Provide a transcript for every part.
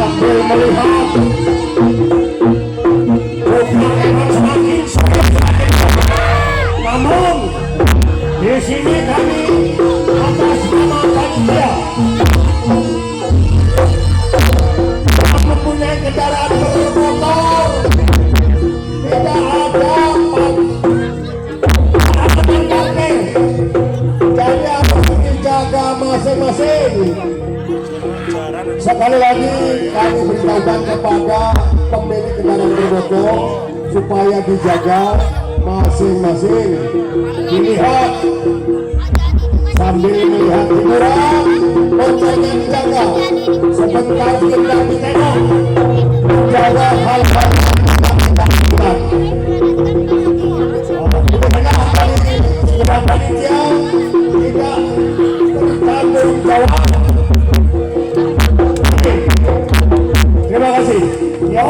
sambil melihat bukan emang semakin namun di sini kami atas nama panitia yang mempunyai kendaraan bermotor tidak ada parking, jadi harus dijaga masing-masing. Sekali lagi kami beritahukan kepada pemilik kendaraan bermotor supaya dijaga masing-masing, dilihat sambil melihat hiburan, boncengnya dijaga, sebentar kita ditengok, menjaga hal-hal yang tidak kita lakukan. Sedang panitia tidak bertanggung jawab. Terima kasih. Yo.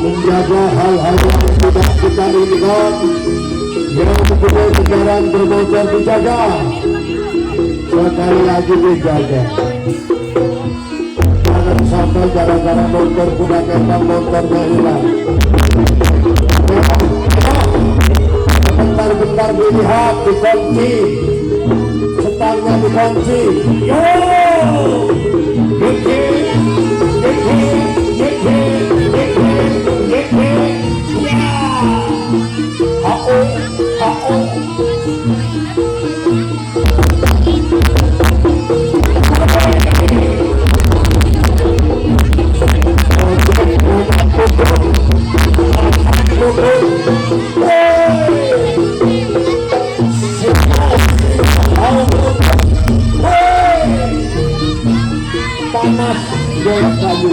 Menjaga hal-hal yang tidak kita inginkan, yang mempunyai kendaraan bermotor dijaga, sekali lagi dijaga. Jangan sampai gara-gara motor kuda kembang motornya hilang. Bentar-bentar dilihat, dikunci, setangnya dikunci. Yo, panas golok kayu.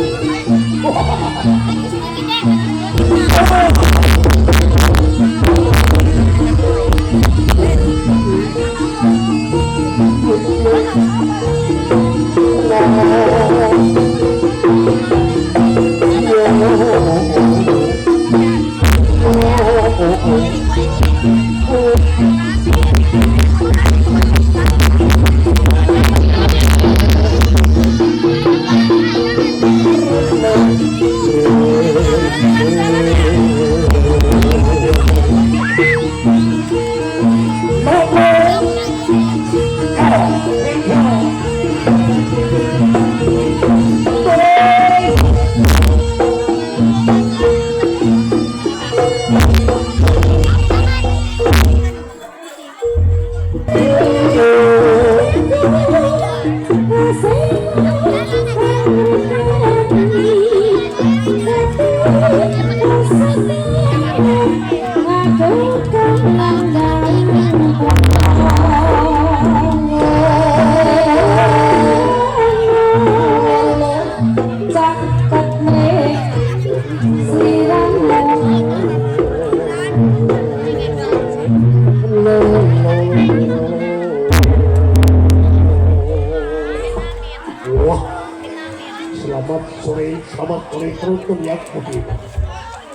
Selamat sore teruntung yang putih.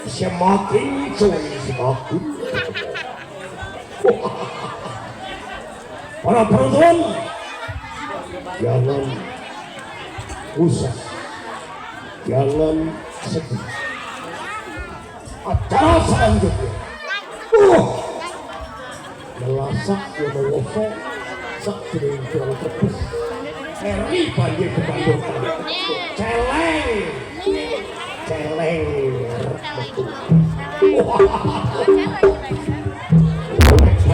Semakin sore semakin. Para penonton, jangan usah, jangan sedih. Acara selanjutnya, melasak yang mengosong sak kurang tepus. Seri banjir kebandutan, celeng, betul.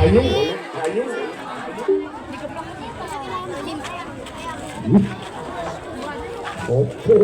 Kayu. Opo.